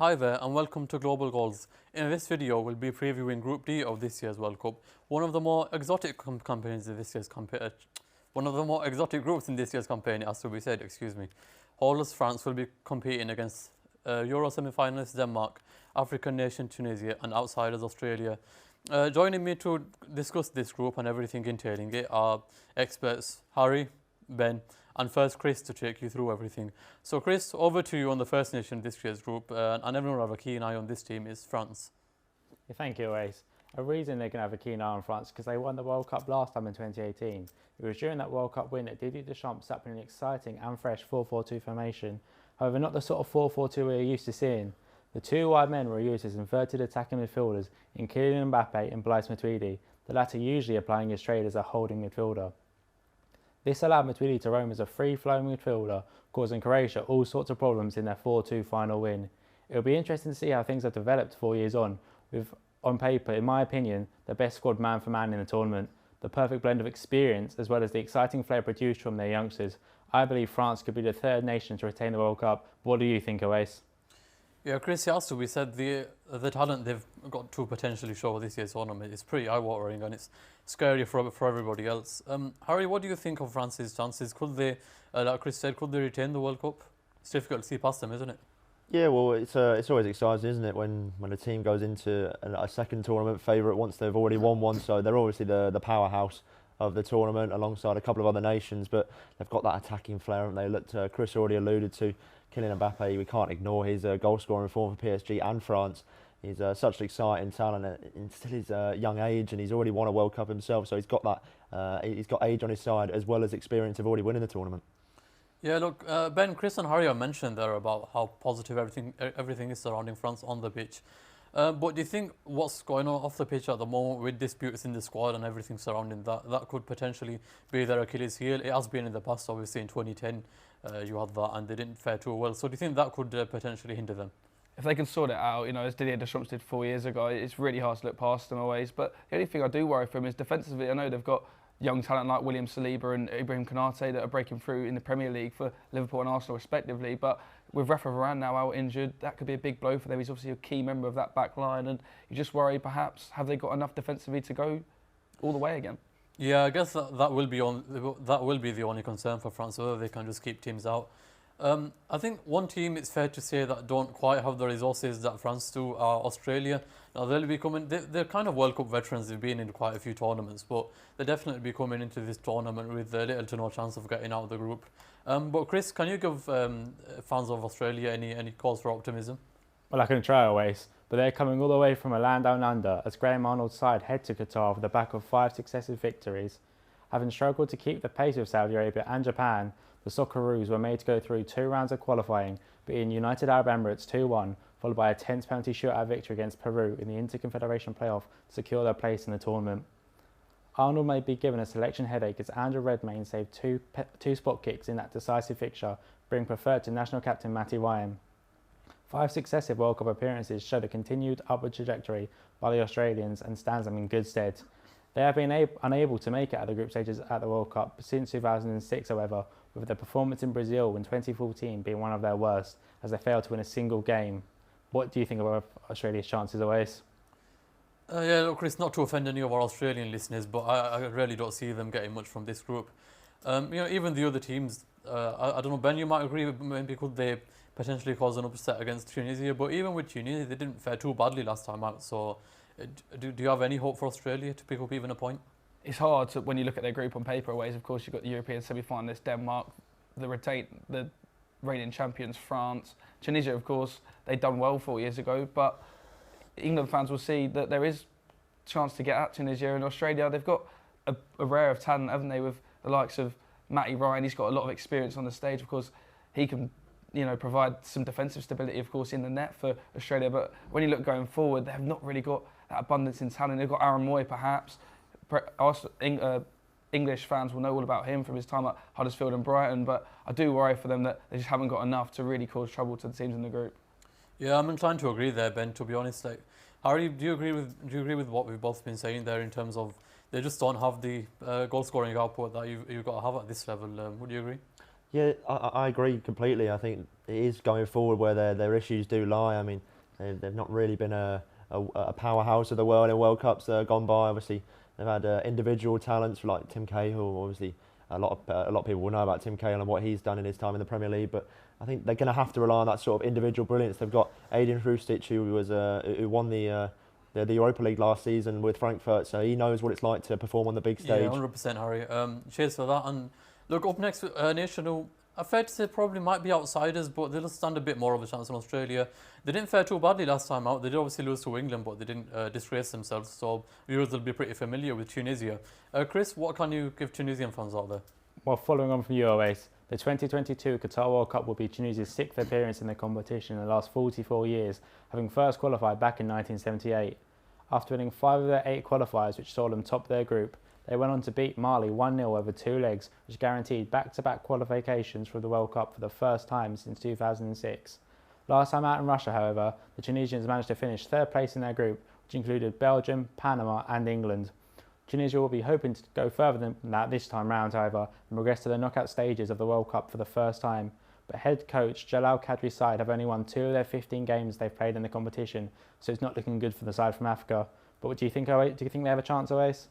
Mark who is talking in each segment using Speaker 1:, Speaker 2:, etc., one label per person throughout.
Speaker 1: Hi there and welcome to Global Goals. In this video we'll be previewing Group D of this year's World Cup, one of the more exotic campaigns in this year's one of the more exotic groups in this year's campaign, as to be said, excuse me. Holders France will be competing against Euro semi-finalists Denmark, African nation Tunisia and outsiders Australia. Joining me to discuss this group and everything entailing it are experts Harry, Ben and first Chris to take you through everything. So Chris, over to you on the first nation in this year's group, and everyone will have a keen eye on this team is France.
Speaker 2: Yeah, thank you, Owais. A reason they're going to have a keen eye on France because they won the World Cup last time in 2018. It was during that World Cup win that Didier Deschamps set up an exciting and fresh 4-4-2 formation. However, not the sort of 4-4-2 we're used to seeing. The two wide men were used as inverted attacking midfielders in Kylian Mbappe and Blaise Matuidi, the latter usually applying his trade as a holding midfielder. This allowed Matuidi to roam as a free-flowing midfielder, causing Croatia all sorts of problems in their 4-2 final win. It will be interesting to see how things have developed 4 years on, with, on paper, in my opinion, the best squad man for man in the tournament. The perfect blend of experience as well as the exciting flair produced from their youngsters. I believe France could be the third nation to retain the World Cup. What do you think, Owais?
Speaker 1: Yeah, Chris, as we said, the talent they've got to potentially show this year's tournament is pretty eye-watering and it's scary for everybody else. Harry, what do you think of France's chances? Could they, like Chris said, could they retain the World Cup? It's difficult to see past them, isn't it?
Speaker 3: Yeah, well, it's always exciting, isn't it, when a team goes into a second tournament favourite once they've already won one. So they're obviously the powerhouse of the tournament alongside a couple of other nations, but they've got that attacking flair, haven't they? Looked, Chris already alluded to Kylian Mbappe. We can't ignore his goal scoring form for PSG and France. He's such an exciting talent in still his young age, and he's already won a World Cup himself. So he's got that. He's got age on his side as well as experience of already winning the tournament.
Speaker 1: Yeah, look, Ben, Chris and Harry have mentioned there about how positive everything is surrounding France on the pitch. But do you think what's going on off the pitch at the moment with disputes in the squad and everything surrounding that could potentially be their Achilles heel? It has been in the past, obviously in 2010 you had that and they didn't fare too well. So do you think that could potentially hinder them?
Speaker 4: If they can sort it out, you know, as Didier Deschamps did 4 years ago, it's really hard to look past them always. But the only thing I do worry for them is defensively. I know they've got young talent like William Saliba and Ibrahim Konate that are breaking through in the Premier League for Liverpool and Arsenal respectively. But with Rafa Varane now out injured, that could be a big blow for them. He's obviously a key member of that back line, and you just worry perhaps have they got enough defensively to go all the way again? Yeah,
Speaker 1: I guess that will be the only concern for France, whether they can just keep teams out. I think one team, it's fair to say, that don't quite have the resources that France do are Australia. Now they'll be coming, they're kind of World Cup veterans, they've been in quite a few tournaments, but they'll definitely be coming into this tournament with little to no chance of getting out of the group. But Chris, can you give fans of Australia any cause for optimism?
Speaker 2: Well, I can try, Owais, but they're coming all the way from a land down under as Graham Arnold's side head to Qatar off the back of 5 successive victories. Having struggled to keep the pace with Saudi Arabia and Japan, the Socceroos were made to go through 2 rounds of qualifying, beating United Arab Emirates 2-1, followed by a tense penalty shootout victory against Peru in the Interconfederation playoff to secure their place in the tournament. Arnold may be given a selection headache as Andrew Redmayne saved two spot kicks in that decisive fixture, being preferred to national captain Matty Ryan. 5 successive World Cup appearances show the continued upward trajectory by the Australians and stands them in good stead. They have been unable to make it at the group stages at the World Cup since 2006, however, with their performance in Brazil in 2014 being one of their worst, as they failed to win a single game. What do you think of Australia's chances, Owais?
Speaker 1: Yeah, look, Chris, not to offend any of our Australian listeners, but I really don't see them getting much from this group. You know, even the other teams, I don't know, Ben, you might agree, maybe could they potentially cause an upset against Tunisia, but even with Tunisia, they didn't fare too badly last time out, so do you have any hope for Australia to pick up even a point?
Speaker 4: It's hard to, when you look at their group on paper. Ways, of course, you've got the European semi-finalists, Denmark, the reigning champions, France. Tunisia, of course, they'd done well 4 years ago, but England fans will see that there is a chance to get at Tunisia. And Australia, they've got a rare of talent, haven't they, with the likes of Matty Ryan. He's got a lot of experience on the stage. Of course, he can, you know, provide some defensive stability, of course, in the net for Australia. But when you look going forward, they have not really got that abundance in talent. They've got Aaron Moy, perhaps. English fans will know all about him from his time at Huddersfield and Brighton, but I do worry for them that they just haven't got enough to really cause trouble to the teams in the group.
Speaker 1: Yeah, I'm inclined to agree there, Ben, to be honest. Like, Harry, do you agree with what we've both been saying there in terms of they just don't have the goal scoring output that you've got to have at this level? Would you agree?
Speaker 3: Yeah, I agree completely. I think it is going forward where their issues do lie. I mean, They've not really been a powerhouse of the world in World Cups gone by. Obviously, they've had individual talents like Tim Cahill. Obviously, a lot of people will know about Tim Cahill and what he's done in his time in the Premier League. But I think they're going to have to rely on that sort of individual brilliance. They've got Adrian Hrustic, who won the Europa League last season with Frankfurt, so he knows what it's like to perform on the big stage.
Speaker 1: Yeah, 100%, Harry. Cheers for that. And look, up next, a nation who I fair to say probably might be outsiders, but they'll stand a bit more of a chance in Australia. They didn't fare too badly last time out. They did obviously lose to England, but they didn't disgrace themselves. So viewers will be pretty familiar with Tunisia. Chris, what can you give Tunisian fans out there?
Speaker 2: Well, following on from you, Owais, the 2022 Qatar World Cup will be Tunisia's 6th appearance in the competition in the last 44 years, having first qualified back in 1978. After winning 5 of their 8 qualifiers, which saw them top their group, they went on to beat Mali 1-0 over 2 legs, which guaranteed back-to-back qualifications for the World Cup for the first time since 2006. Last time out in Russia, however, the Tunisians managed to finish 3rd place in their group, which included Belgium, Panama and England. Tunisia will be hoping to go further than that this time round, however, and progress to the knockout stages of the World Cup for the first time. But head coach Jalal Kadri's side have only won 2 of their 15 games they've played in the competition, so it's not looking good for the side from Africa. But what do you think, Owais? Do you think they have a chance, Owais?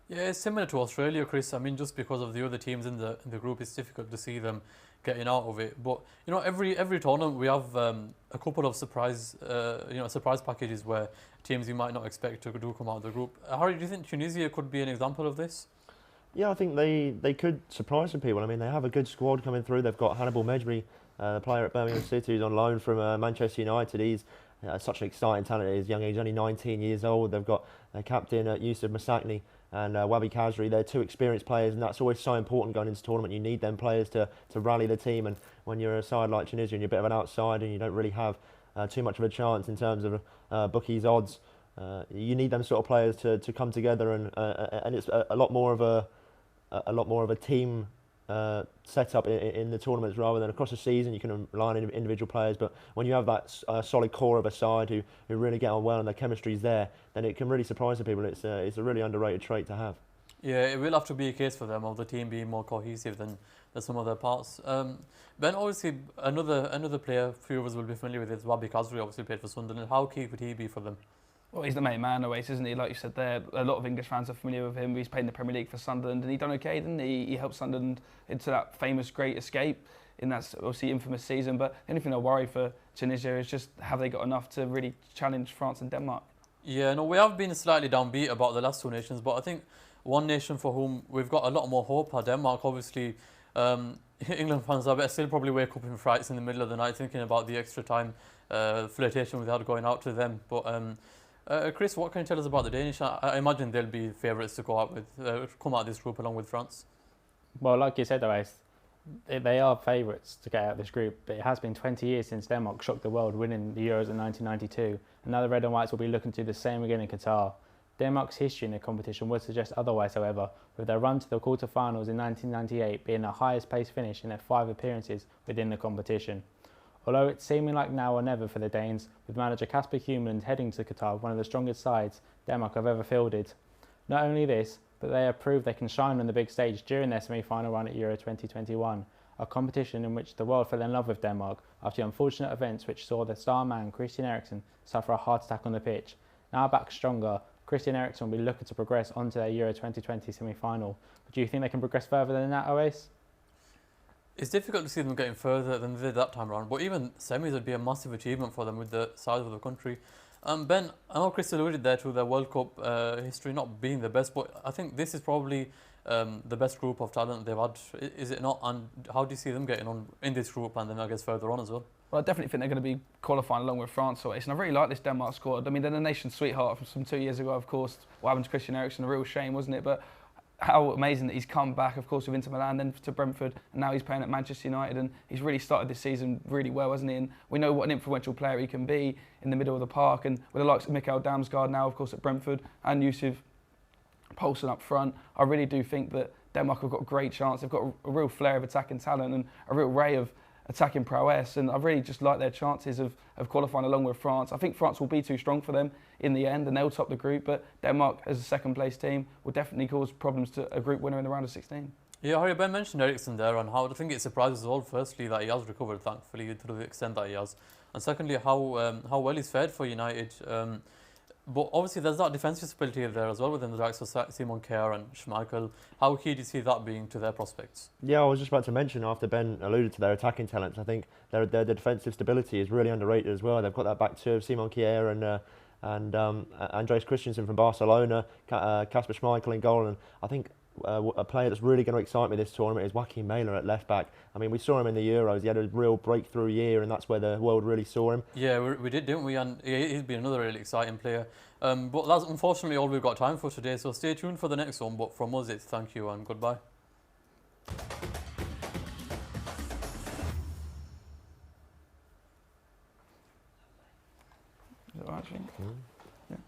Speaker 1: Yeah, it's similar to Australia, Chris. I mean, just because of the other teams in the group, it's difficult to see them getting out of it. But you know, every tournament we have a couple of surprise packages where teams you might not expect to do come out of the group. Harry, do you think Tunisia could be an example of this?
Speaker 3: Yeah, I think they could surprise some people. I mean, they have a good squad coming through. They've got Hannibal Mejbri, the player at Birmingham City, who's on loan from Manchester United. He's such an exciting talent at his young age, only 19 years old. They've got captain Youssouf Masakni and Wabi Kazri. They're 2 experienced players, and that's always so important going into tournament. You need them players to rally the team, and when you're a side like Tunisia and you're a bit of an outsider and you don't really have too much of a chance in terms of bookies odds, you need them sort of players to come together, and it's a lot more of a team set up in the tournaments rather than across the season. You can rely on individual players, but when you have that solid core of a side who really get on well and their chemistry's there, then it can really surprise the people. It's a really underrated trait to have.
Speaker 1: Yeah, it will have to be a case for them of the team being more cohesive than some other parts. Ben, obviously, another player few of us will be familiar with is Wabi Kazri, obviously played for Sunderland. How key could he be for them?
Speaker 4: Well, he's the main man, Owais, isn't he? Like you said there, a lot of English fans are familiar with him. He's played in the Premier League for Sunderland, and he done okay, didn't he? He helped Sunderland into that famous Great Escape in that obviously infamous season. But the only thing I worry for Tunisia is just have they got enough to really challenge France and Denmark? Yeah,
Speaker 1: no, we have been slightly downbeat about the last 2 nations, but I think one nation for whom we've got a lot more hope are Denmark. Obviously, England fans are still probably wake up in frights in the middle of the night thinking about the extra time flirtation we had going out to them. But Chris, what can you tell us about the Danish? I imagine they'll be favourites to go out with, come out of this group along with France.
Speaker 2: Well, like you said, Owais, they are favourites to get out of this group, but it has been 20 years since Denmark shocked the world, winning the Euros in 1992, and now the Red and Whites will be looking to do the same again in Qatar. Denmark's history in the competition would suggest otherwise, however, with their run to the quarter-finals in 1998 being the highest place finish in their 5 appearances within the competition. Although it's seeming like now or never for the Danes, with manager Kasper Hjulmand heading to Qatar, one of the strongest sides Denmark have ever fielded. Not only this, but they have proved they can shine on the big stage during their semi-final run at Euro 2021, a competition in which the world fell in love with Denmark after the unfortunate events which saw their star man Christian Eriksen suffer a heart attack on the pitch. Now back stronger, Christian Eriksen will be looking to progress onto their Euro 2020 semi-final. But do you think they can progress further than that, Owais?
Speaker 1: It's difficult to see them getting further than they did that time around, but even semis would be a massive achievement for them with the size of the country. Ben, I know Chris alluded there to their World Cup history not being the best, but I think this is probably the best group of talent they've had, is it not? And how do you see them getting on in this group and then I guess further on as well?
Speaker 4: Well, I definitely think they're going to be qualifying along with France, and I really like this Denmark squad. I mean, they're the nation's sweetheart from 2 years ago, of course. What happened to Christian Eriksen, a real shame, wasn't it? But how amazing that he's come back, of course, with Inter Milan, then to Brentford, and now he's playing at Manchester United, and he's really started this season really well, hasn't he? And we know what an influential player he can be in the middle of the park, and with the likes of Mikael Damsgaard now, of course, at Brentford, and Youssouf Poulsen up front, I really do think that Denmark have got a great chance. They've got a real flair of attacking talent and a real ray of attacking prowess, and I really just like their chances of qualifying along with France. I think France will be too strong for them in the end, and they'll top the group, but Denmark as a second place team will definitely cause problems to a group winner in the round of 16.
Speaker 1: Yeah, Harry, Ben mentioned Ericsson there and how I think it surprises us all, firstly, that he has recovered, thankfully, to the extent that he has. And secondly, how well he's fared for United. But obviously, there's that defensive stability there as well within the likes of Simon Kjær and Schmeichel. How key do you see that being to their prospects?
Speaker 3: Yeah, I was just about to mention, after Ben alluded to their attacking talents, I think their defensive stability is really underrated as well. They've got that back two of Simon Kjær and Andreas Christensen from Barcelona, Kasper Schmeichel in goal, and I think a player that's really going to excite me this tournament is Joachim Mæhle at left back. I mean, we saw him in the Euros. He had a real breakthrough year, and that's where the world really saw him.
Speaker 1: Yeah, we did, didn't we? And he's been another really exciting player. But that's unfortunately all we've got time for today. So stay tuned for the next one. But from us, it's thank you and goodbye.
Speaker 4: Is it all right, Shane?